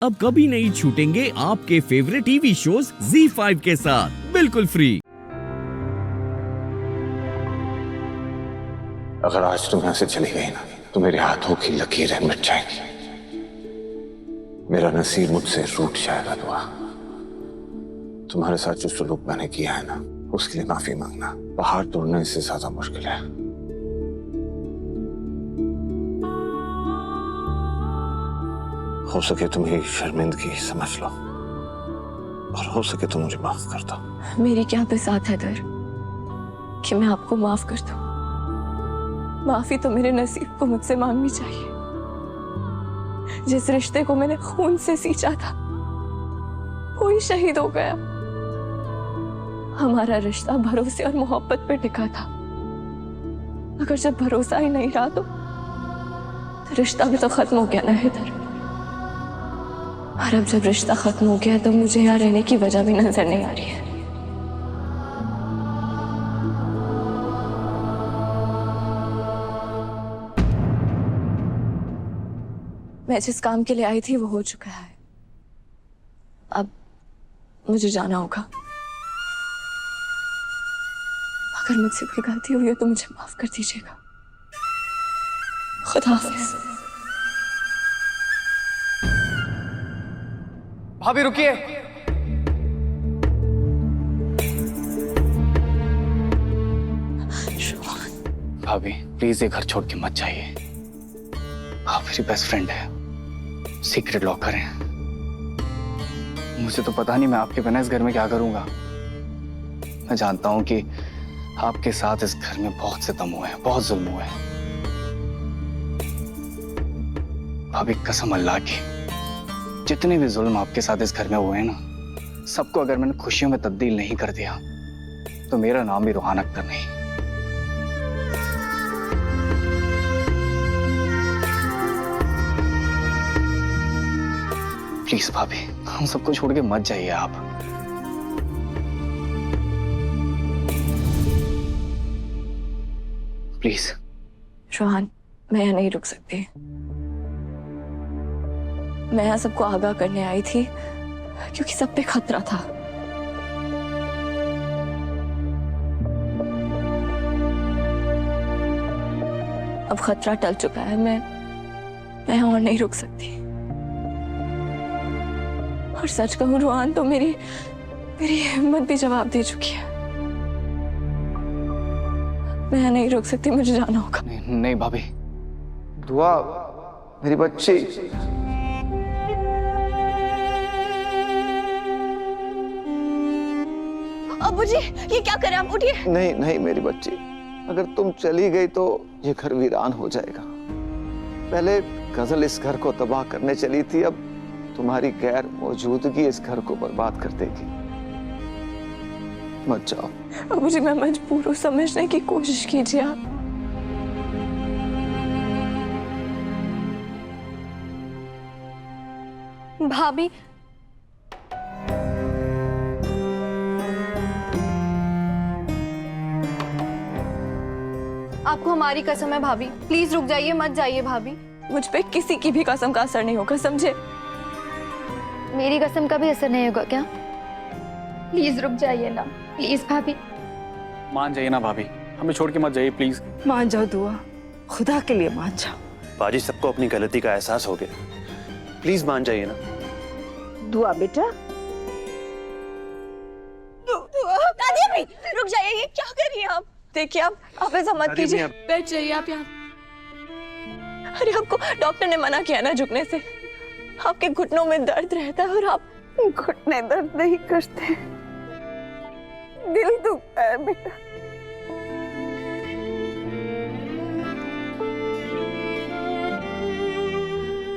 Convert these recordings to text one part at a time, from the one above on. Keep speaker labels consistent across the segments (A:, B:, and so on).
A: अब कभी नहीं छूटेंगे आपके फेवरेट टीवी शोज ZEE5 के साथ बिल्कुल फ्री।
B: अगर आज तुम यहां से चली गई ना तो मेरे हाथों की लकीरें मिट जाएंगी, मेरा नसीब मुझसे रूठ जाएगा। दुआ, तुम्हारे साथ जो सलूक मैंने किया है ना उसके लिए माफी मांगना पहाड़ तोड़ने से ज्यादा मुश्किल है। हो सके तुम्हें शर्मिंदगी समझ लो और हो सके तो मुझे माफ कर दो।
C: मेरी क्या बिसात है दर कि मैं आपको माफ कर दूं। माफी तो मेरे नसीब को मुझसे मांगनी चाहिए। जिस रिश्ते को मैंने खून से सींचा था वो ही शहीद हो गया। हमारा रिश्ता भरोसे और मोहब्बत पे टिका था। अगर जब भरोसा ही नहीं रहा तो रिश्ता भी तो खत्म हो गया ना इधर। और अब जब रिश्ता खत्म हो गया तो मुझे यहाँ रहने की वजह भी नजर नहीं आ रही है। मैं जिस काम के लिए आई थी वो हो चुका है। अब मुझे जाना होगा। अगर मुझसे कोई गलती हुई है तो मुझे माफ कर दीजिएगा। खुदा हाफिज।
D: भाभी रुकिए। भाभी प्लीज ये घर छोड़ के मत जाइए। आप मेरी बेस्ट फ्रेंड है, सीक्रेट लॉकर है। मुझे तो पता नहीं मैं आपके बिना इस घर में क्या करूंगा। मैं जानता हूं कि आपके साथ इस घर में बहुत सितम हुए हैं, बहुत जुल्म हुए हैं। भाभी कसम अल्लाह की, जितने भी जुल्म आपके साथ इस घर में हुए हैं ना, सबको अगर मैंने खुशियों में तब्दील नहीं कर दिया तो मेरा नाम भी रूहान अख्तर नहीं। प्लीज भाभी, हम सबको छोड़ के मत जाइए आप। प्लीज।
C: रोहान, मैं यहाँ नहीं रुक सकती। मैं यहाँ सबको आगाह करने आई थी क्योंकि सब पे खतरा था। अब खतरा टल चुका है। मैं यहाँ और नहीं रुक सकती। और सच कहूं रोहान तो मेरी हिम्मत भी जवाब दे चुकी है। मैं यहाँ नहीं रुक सकती, मुझे जाना होगा।
D: नहीं भाभी।
E: दुआ, मेरी बच्ची।
C: अबू जी, ये क्या करें आप? उठिए।
E: नहीं नहीं मेरी बच्ची, अगर तुम चली गई तो ये घर वीरान हो जाएगा। पहले गजल इस घर को तबाह करने चली थी, अब तुम्हारी गैर मौजूदगी इस घर को बर्बाद कर देगी। मत जाओ।
C: अबू जी, मैं मजबूर हूँ, समझने की कोशिश कीजिए आप।
F: भाभी, आपको हमारी कसम है भाभी, प्लीज रुक जाइए, मत जाइए भाभी।
C: मुझ पे किसी की भी कसम का असर नहीं होगा, समझे?
F: मेरी कसम का भी असर नहीं होगा क्या? प्लीज रुक जाइए ना, प्लीज भाभी।
D: मान जाइए ना भाभी, हमें छोड़ के मत जाइए प्लीज।
G: मान जाओ दुआ, खुदा के लिए मान जाओ।
H: बाजी, सबको अपनी गलती का एहसास हो गया, प्लीज मान जाइए ना।
G: दुआ बेटा,
C: दादी रुक जाइए, ये क्या कर रही हैं आप? देखिए आप ऐसा मत कीजिए। बैठ जाइए आप यहाँ। अरे आपको डॉक्टर ने मना किया ना झुकने से। आपके घुटनों में दर्द रहता है और आप
G: घुटने दर्द नहीं करते, दिल दुखता है बेटा।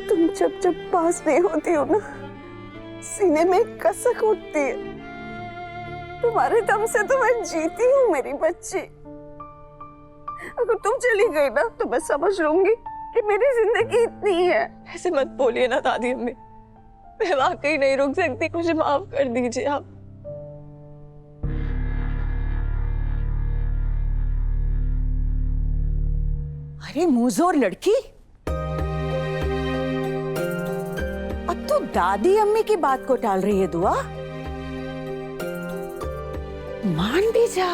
G: तुम जब पास नहीं होती हो ना, सीने में कसक उठती है। तुम्हारे दम से तो मैं जीती हूँ मेरी बच्ची। अगर तुम चली गई ना तो मैं समझ लूंगी कि मेरी जिंदगी इतनी ही है।
C: ऐसे मत बोलिए ना दादी अम्मी, मैं वाकई नहीं रुक सकती, मुझे माफ कर दीजिए आप।
G: अरे मुंहजोर लड़की, अब तो दादी अम्मी की बात को टाल रही है दुआ। मान भी जा,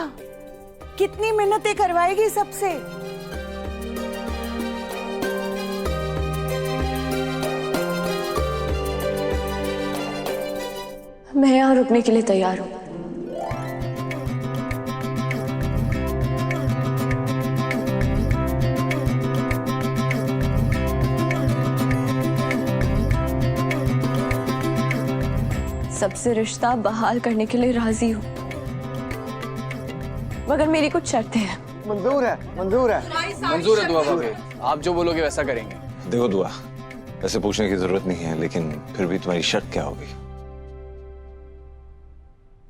G: कितनी मिन्नतें करवाएगी सबसे।
C: मैं यहाँ रुकने के लिए तैयार हूँ। सबसे रिश्ता बहाल करने के लिए राजी हूँ, मगर मेरी कुछ शर्तें हैं।
E: मंजूर है, मंजूर है।
D: मंजूर है दुआ भाभी, आप जो बोलोगे वैसा करेंगे।
B: देखो दुआ, ऐसे पूछने की जरूरत नहीं है, लेकिन फिर भी तुम्हारी शर्त क्या होगी?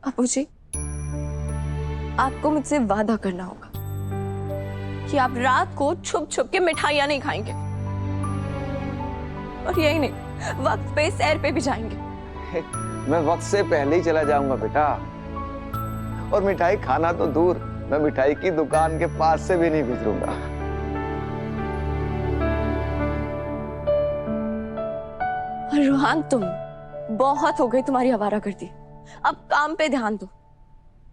C: अबू जी, आपको मुझसे वादा करना होगा कि आप रात को छुप छुप के मिठाइयां नहीं खाएंगे, और यही नहीं, वक्त पे सैर पे भी जाएंगे।
E: मैं वक्त से पहले ही चला जाऊंगा बेटा, और मिठाई खाना तो दूर, मैं मिठाई की दुकान के पास से भी नहीं गुजरूंगा।
C: रूहान, तुम बहुत हो गई तुम्हारी आवारागर्दी, अब काम पे ध्यान दो,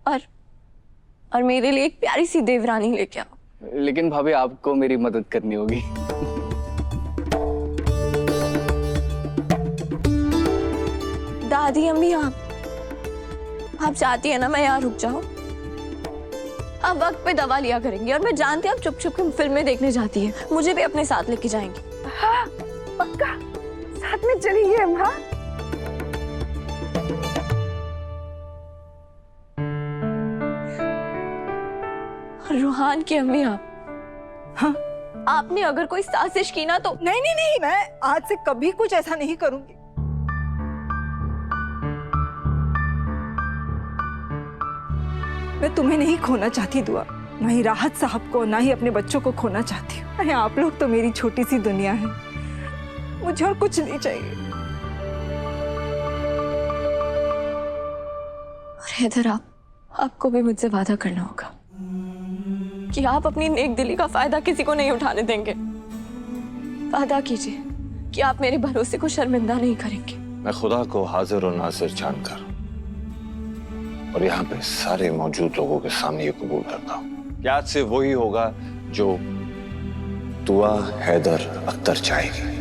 C: और मेरे लिए एक प्यारी सी देवरानी लेके आओ।
D: लेकिन भाभी आपको मेरी मदद करनी होगी।
C: दादी अम्मी, आप चाहती है ना मैं यहाँ रुक जाऊं? आप वक्त पे दवा लिया करेंगी, और मैं जानती हूँ आप चुप चुप के फिल्में देखने जाती है, मुझे भी अपने साथ लेके जाएंगी।
G: हाँ पक्का, साथ में चलेंगे हम। हाँ
C: रूहान की अम्मी,
G: हाँ,
C: आपने अगर कोई साजिश की ना तो।
G: नहीं नहीं नहीं, मैं आज से कभी कुछ ऐसा नहीं करूंगी। मैं तुम्हें नहीं खोना चाहती दुआ, ना ही राहत साहब को, ना ही अपने बच्चों को खोना चाहती हूँ। अरे आप लोग तो मेरी छोटी सी दुनिया है, मुझे और कुछ नहीं चाहिए।
C: और हैदर, आपको भी मुझसे वादा करना होगा कि आप अपनी नेक दिली का फायदा किसी को नहीं उठाने देंगे। वादा कीजिए कि आप मेरे भरोसे को शर्मिंदा नहीं करेंगे।
B: मैं खुदा को हाजिर और नासिर जानकर और यहाँ पे सारे मौजूद लोगों के सामने ये कबूल करता हूँ कि आज से वही होगा जो दुआ हैदर अख्तर चाहेगी।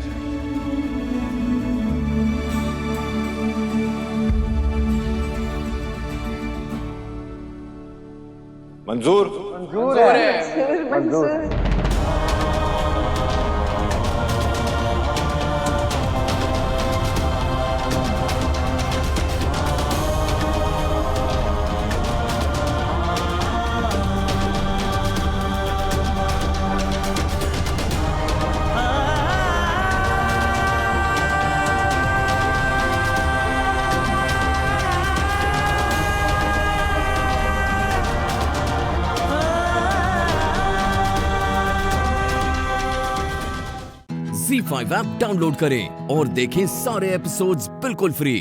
B: मंजूर?
E: मंजूर है, मंजूर।
A: Z5 ऐप डाउनलोड करें और देखें सारे एपिसोड्स बिल्कुल फ्री।